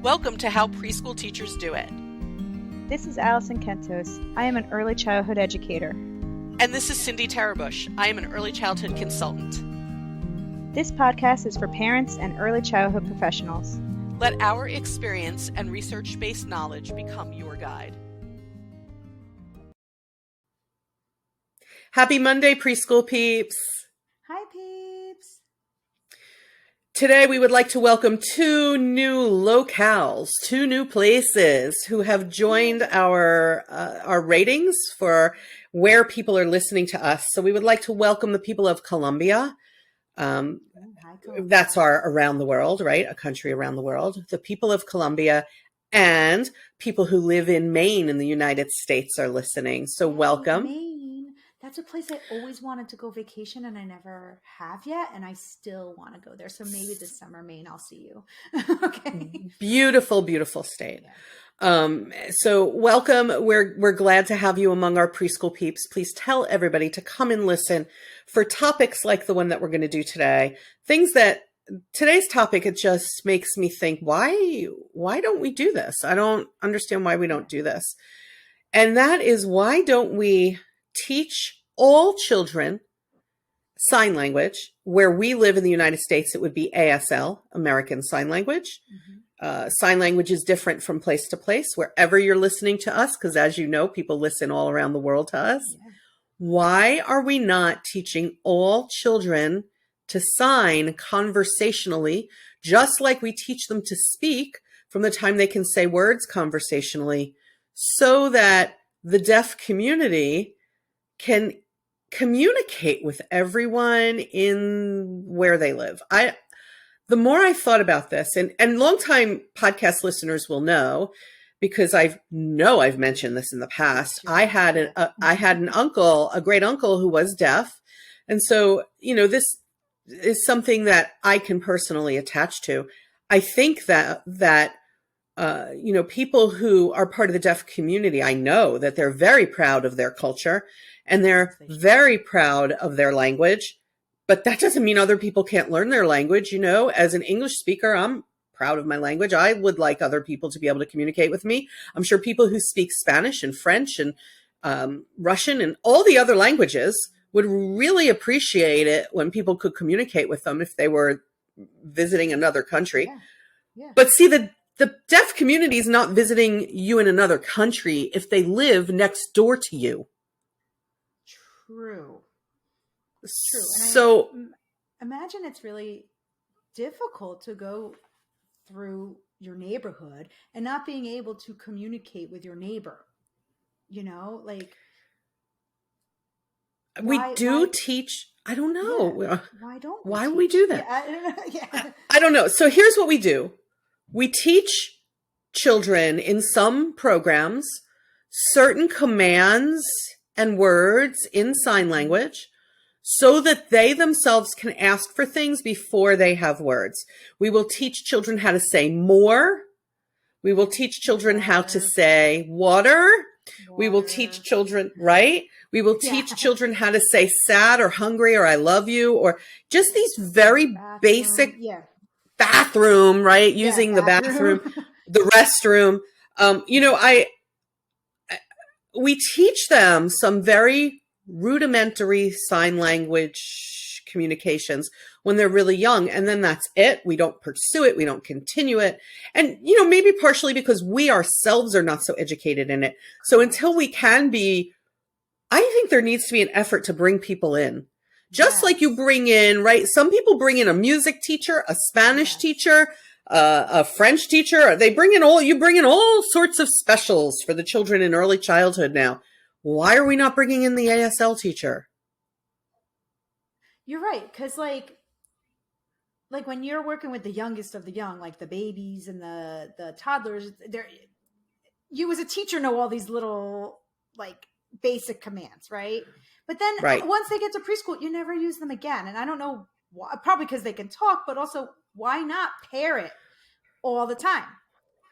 Welcome to How Preschool Teachers Do It. This is Alison Kentos. I am an early childhood educator. And this is Cindy Tarabush. I am an early childhood consultant. This podcast is for parents and early childhood professionals. Let our experience and research-based knowledge become your guide. Happy Monday, preschool peeps. Hi, peeps. Today, we would like to welcome two new locales, two new places who have joined our ratings for where people are listening to us. So we would like to welcome the people of Colombia. That's our around the world, right? A country around the world. The people of Colombia and people who live in Maine in the United States are listening. So welcome. Maine. That's a place I always wanted to go vacation and I never have yet. And I still want to go there. So maybe this summer, Maine, I'll see you. Okay. Beautiful, beautiful state. Yeah. So welcome. We're glad to have you among our preschool peeps. Please tell everybody to come and listen for topics like the one that we're going to do today. Things that today's topic, it just makes me think, why don't we do this? I don't understand why we don't do this. And that is, why don't we teach all children sign language? Where we live in the United States, it would be ASL, American Sign Language. Mm-hmm. Sign language is different from place to place, wherever you're listening to us, because as you know, people listen all around the world to us. Yeah. Why are we not teaching all children to sign conversationally, just like we teach them to speak from the time they can say words conversationally, so that the deaf community can communicate with everyone in where they live? The more I thought about this, and longtime podcast listeners will know, because I've mentioned this in the past. I had an uncle, a great uncle, who was deaf, and so this is something that I can personally attach to. I think that people who are part of the deaf community, I know that they're very proud of their culture and they're very proud of their language, but that doesn't mean other people can't learn their language. As an English speaker, I'm proud of my language. I would like other people to be able to communicate with me. I'm sure people who speak Spanish and French and Russian and all the other languages would really appreciate it when people could communicate with them if they were visiting another country. Yeah. Yeah. But see, the deaf community is not visiting you in another country if they live next door to you. True. And so imagine it's really difficult to go through your neighborhood and not being able to communicate with your neighbor. We teach. I don't know. Yeah, why we do that? Yeah. I don't know. So here's what we do. We teach children in some programs certain commands and words in sign language so that they themselves can ask for things before they have words. We will teach children how to say more. We will teach children how to say water. We will teach children, right? We will teach children how to say sad or hungry or I love you, or just these very basic bathroom, right? Using the bathroom, the restroom. We teach them some very rudimentary sign language communications when they're really young. And then that's it. We don't pursue it. We don't continue it. And, maybe partially because we ourselves are not so educated in it. So until we can be, I think there needs to be an effort to bring people in. Just like you bring in, right? Some people bring in a music teacher, a Spanish teacher, a French teacher. You bring in all sorts of specials for the children in early childhood now. Why are we not bringing in the ASL teacher? You're right. Because like when you're working with the youngest of the young, like the babies and the toddlers, you as a teacher know all these little like basic commands, right? But then once they get to preschool, you never use them again. And I don't know why, probably because they can talk, but also why not pair it all the time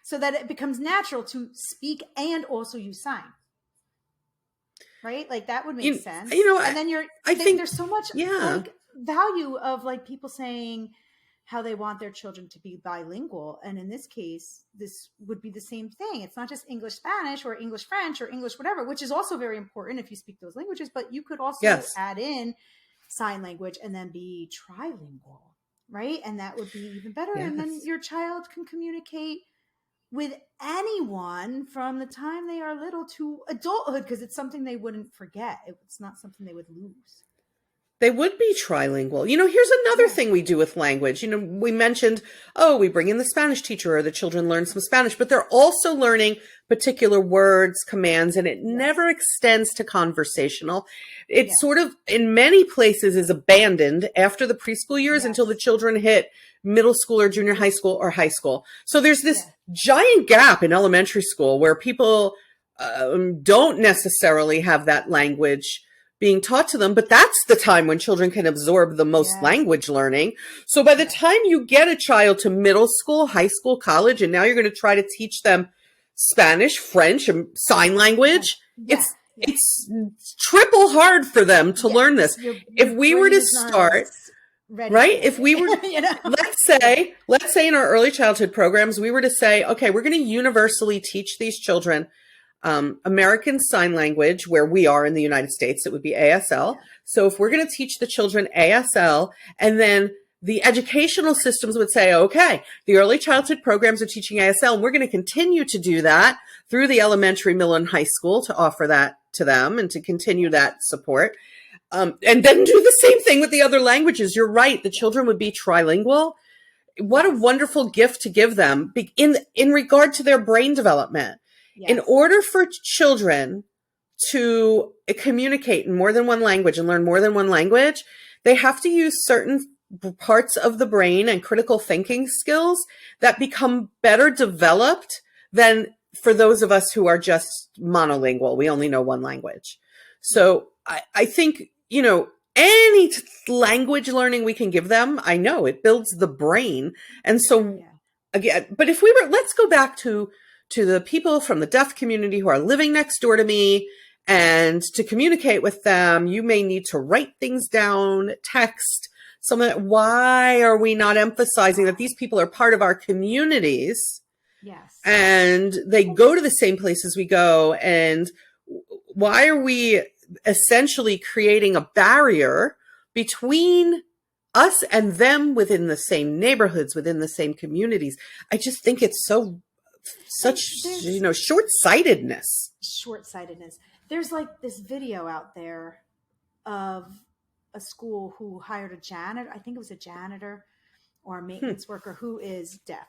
so that it becomes natural to speak and also use sign. Right? Like that would make sense. And then I think there's so much like value of like people saying, how they want their children to be bilingual. And in this case, this would be the same thing. It's not just English Spanish or English French or English whatever, which is also very important if you speak those languages, but you could also Yes. add in sign language and then be trilingual, right? And that would be even better. Yes. And then your child can communicate with anyone from the time they are little to adulthood, because it's something they wouldn't forget. It's not something they would lose. They would be trilingual. Here's another thing we do with language. We mentioned, we bring in the Spanish teacher or the children learn some Spanish, but they're also learning particular words, commands, and it never extends to conversational. It sort of, in many places, is abandoned after the preschool years until the children hit middle school or junior high school or high school. So there's this giant gap in elementary school where people don't necessarily have that language being taught to them, but that's the time when children can absorb the most language learning. So by the time you get a child to middle school, high school, college, and now you're going to try to teach them Spanish, French, and sign language, it's triple hard for them to learn this. If we were to start, right? If we were, let's say in our early childhood programs, we were to say, okay, we're going to universally teach these children American Sign Language, where we are in the United States, it would be ASL. So if we're going to teach the children ASL, and then the educational systems would say, okay, the early childhood programs are teaching ASL, and we're going to continue to do that through the elementary, middle, and high school to offer that to them and to continue that support. And then do the same thing with the other languages. You're right. The children would be trilingual. What a wonderful gift to give them in regard to their brain development. Yes. In order for children to communicate in more than one language and learn more than one language, they have to use certain parts of the brain and critical thinking skills that become better developed than for those of us who are just monolingual. We only know one language. So I think, any language learning we can give them, I know it builds the brain. And so again, but if let's go back to the people from the deaf community who are living next door to me, and to communicate with them, you may need to write things down, text, some of that. Why are we not emphasizing that these people are part of our communities? Yes. And they go to the same places we go. And why are we essentially creating a barrier between us and them within the same neighborhoods, within the same communities? I just think it's such short-sightedness. There's like this video out there of a school who hired a janitor. I think it was a janitor or a maintenance worker who is deaf.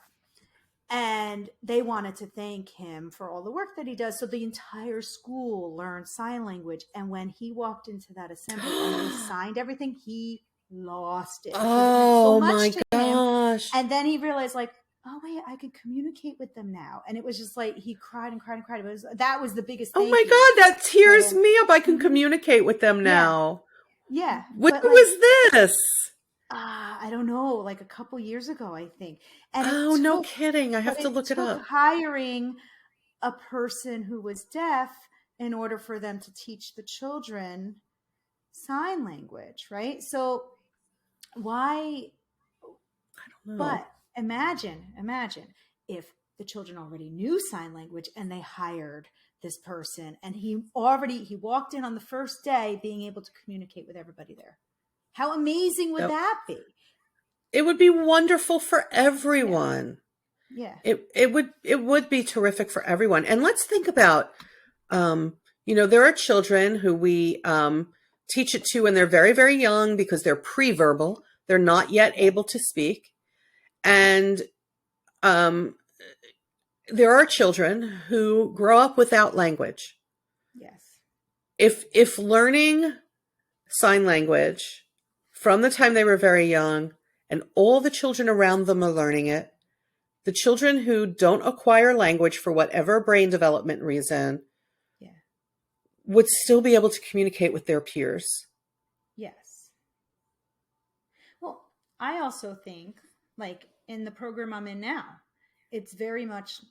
And they wanted to thank him for all the work that he does. So the entire school learned sign language. And when he walked into that assembly and he signed everything, he lost it. Oh, my gosh. And then he realized, oh wait, I could communicate with them now. And it was just like, he cried and cried and cried. That was the biggest thing. Oh my God, that tears me up. I can communicate with them now. Yeah. When was this? I don't know, like a couple years ago, I think. And no kidding. I have to look it up. Hiring a person who was deaf in order for them to teach the children sign language, right? So why? I don't know. But imagine if the children already knew sign language and they hired this person and he walked in on the first day being able to communicate with everybody there. How amazing would that be? It would be wonderful for everyone. Yeah. It would be terrific for everyone. And let's think about, there are children who we teach it to when they're very, very young because they're pre-verbal. They're not yet able to speak. And there are children who grow up without language. Yes. If learning sign language from the time they were very young and all the children around them are learning it, the children who don't acquire language for whatever brain development reason would still be able to communicate with their peers. Yes. Well, I also think, in the program I'm in now, it's very much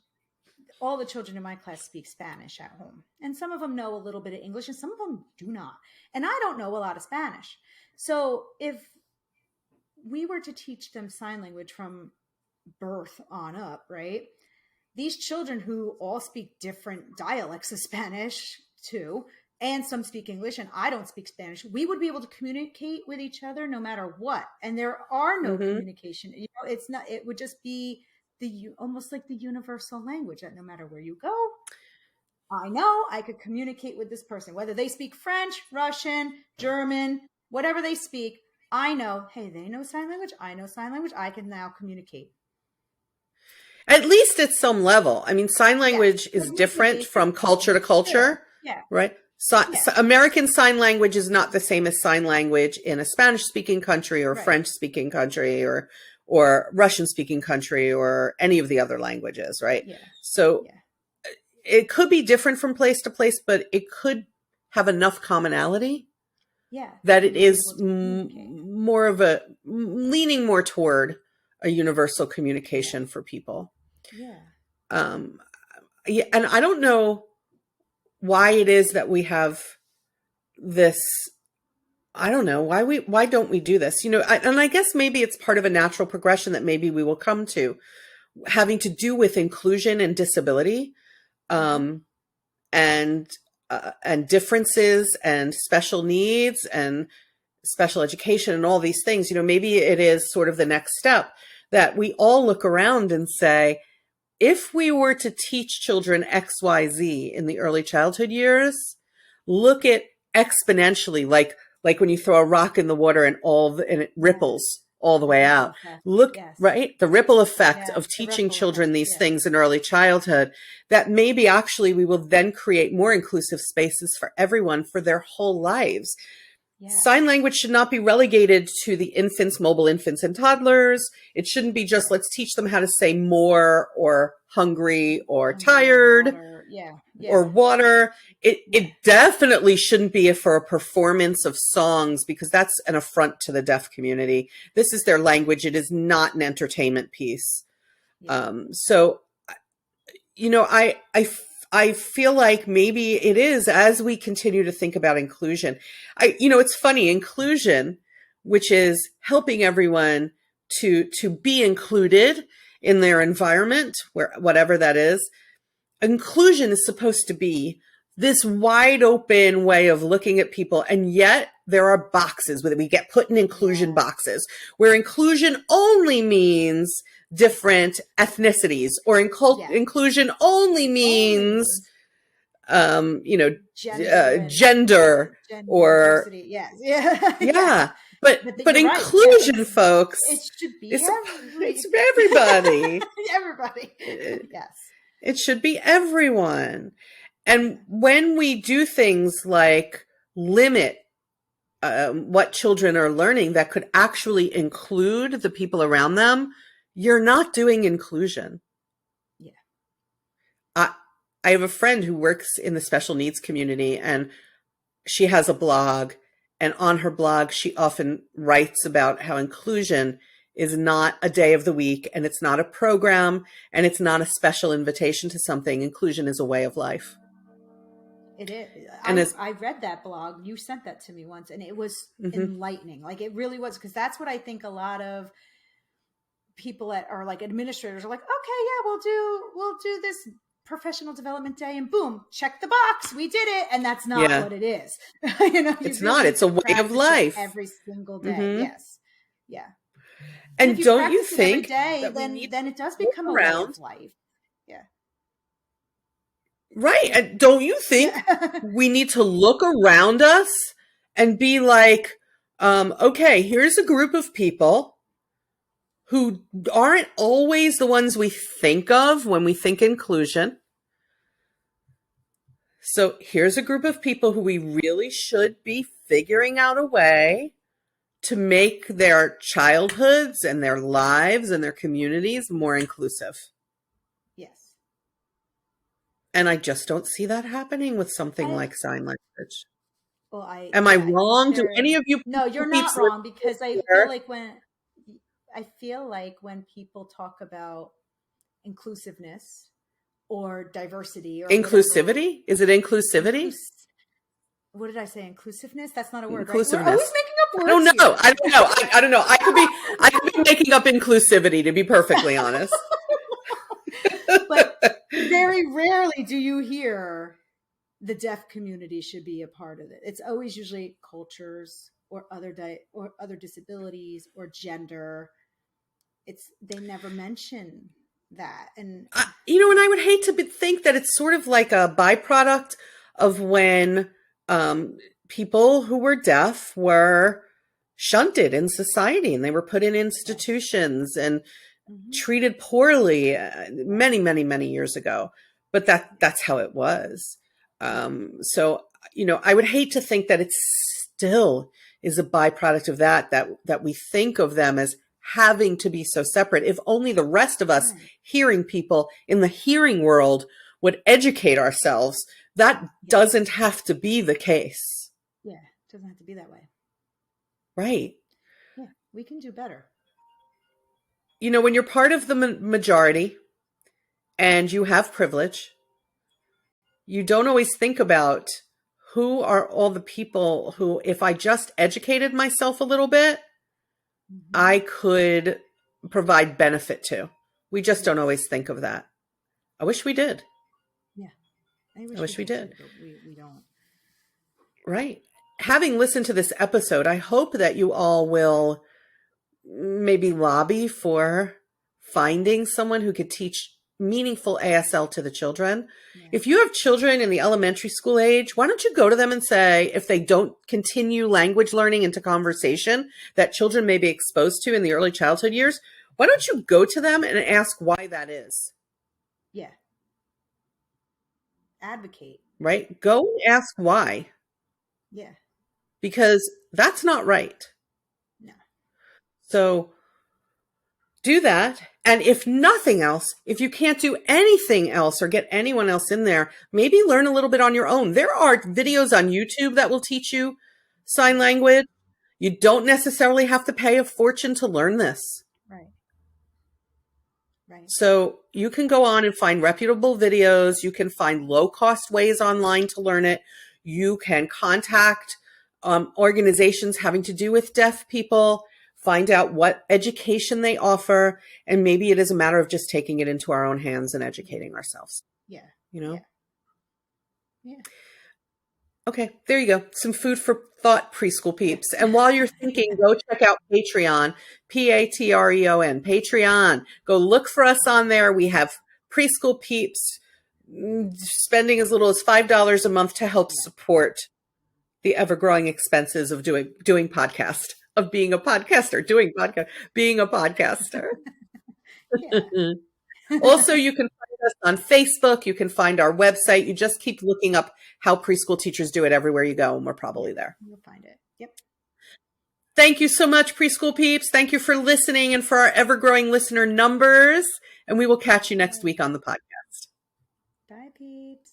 all the children in my class speak Spanish at home. And some of them know a little bit of English and some of them do not. And I don't know a lot of Spanish. So if we were to teach them sign language from birth on up, right? These children who all speak different dialects of Spanish too, and some speak English, and I don't speak Spanish, we would be able to communicate with each other no matter what. And there are no communication. It's not, it would just be almost like the universal language that no matter where you go, I know I could communicate with this person, whether they speak French, Russian, German, whatever they speak. I know, hey, they know sign language. I know sign language. I can now communicate. At least at some level. I mean, sign language is different from culture to culture, right? American Sign Language is not the same as sign language in a Spanish-speaking country or French-speaking country or Russian-speaking country or any of the other languages, right? Yeah. So it could be different from place to place, but it could have enough commonality that it is more of a leaning more toward a universal communication for people. And I don't know why it is that we have this. I don't know why don't we do this? And I guess maybe it's part of a natural progression that maybe we will come to, having to do with inclusion and disability, and differences and special needs and special education and all these things. Maybe it is sort of the next step that we all look around and say, if we were to teach children XYZ in the early childhood years, look at exponentially, like when you throw a rock in the water and it ripples all the way out. Look, right? The ripple effect of teaching children these things in early childhood, that maybe actually we will then create more inclusive spaces for everyone for their whole lives. Sign language should not be relegated to the mobile infants and toddlers. It shouldn't be just, let's teach them how to say more or hungry or tired or water. It definitely shouldn't be for a performance of songs, because that's an affront to the deaf community. This is their language. It is not an entertainment piece. So, I feel like maybe it is, as we continue to think about inclusion. It's funny, inclusion, which is helping everyone to be included in their environment, whatever that is. Inclusion is supposed to be this wide open way of looking at people. And yet there are boxes where we get put in inclusion boxes, where inclusion only means different ethnicities, or inclusion only means, gender or But inclusion, right. Folks, it should be it's everybody. Everybody. Yes. It should be everyone. And when we do things like limit what children are learning that could actually include the people around them, you're not doing inclusion. I have a friend who works in the special needs community, and she has a blog, and on her blog, she often writes about how inclusion is not a day of the week, and it's not a program, and it's not a special invitation to something. Inclusion is a way of life. It is. And I read that blog. You sent that to me once, and it was enlightening. Like, it really was, because that's what I think a lot of people that are like administrators are like, okay, yeah, we'll do this professional development day, and boom, check the box, we did it. And that's not what it is. It's not. It's a way of life every single day. Yes. Yeah. And don't you think every day, then it does become a way of life. Yeah. Right. And don't you think we need to look around us and be like, okay, here's a group of people who aren't always the ones we think of when we think inclusion. So here's a group of people who we really should be figuring out a way to make their childhoods and their lives and their communities more inclusive. Yes. And I just don't see that happening with something like sign language. Well, Am I wrong? Do any of you? No, you're not wrong, because I feel like when people talk about inclusiveness or diversity or inclusivity, is it inclusivity? What did I say? Inclusiveness? That's not a word. Inclusiveness. Right? We're always making up I don't know. I don't know. I don't know. I could be making up inclusivity, to be perfectly honest. But very rarely do you hear the deaf community should be a part of it. It's always usually cultures or other disabilities or gender. They never mention that. And and I would hate to think that it's sort of like a byproduct of when people who were deaf were shunted in society and they were put in institutions and treated poorly many, many, many years ago. But that's how it was. So, I would hate to think that it still is a byproduct of that we think of them as having to be so separate. If only the rest of us hearing people in the hearing world would educate ourselves, that doesn't have to be the case. Yeah, it doesn't have to be that way. Right. Yeah, we can do better. When you're part of the majority and you have privilege, you don't always think about who are all the people who, if I just educated myself a little bit, I could provide benefit to. We just don't always think of that. I wish we did. Yeah. I wish we did. Too, but we don't. Right. Having listened to this episode, I hope that you all will maybe lobby for finding someone who could teach meaningful ASL to the children. Yeah. If you have children in the elementary school age, why don't you go to them and say, if they don't continue language learning into conversation that children may be exposed to in the early childhood years, why don't you go to them and ask why that is? Yeah. Advocate. Right? Go and ask why. Yeah. Because that's not right. No. So do that. And if nothing else, if you can't do anything else or get anyone else in there, maybe learn a little bit on your own. There are videos on YouTube that will teach you sign language. You don't necessarily have to pay a fortune to learn this. Right. Right. So you can go on and find reputable videos. You can find low-cost ways online to learn it. You can contact organizations having to do with deaf people. Find out what education they offer, and maybe it is a matter of just taking it into our own hands and educating ourselves. Yeah. Yeah. Yeah. Okay, there you go. Some food for thought, preschool peeps. And while you're thinking, go check out Patreon, Patreon, Patreon. Go look for us on there. We have preschool peeps spending as little as $5 a month to help support the ever-growing expenses of doing podcast. Of being a podcaster, being a podcaster. Also, you can find us on Facebook. You can find our website. You just keep looking up How Preschool Teachers Do It everywhere you go, and we're probably there. You'll find it. Yep. Thank you so much, preschool peeps. Thank you for listening and for our ever-growing listener numbers. And we will catch you next week on the podcast. Bye, peeps.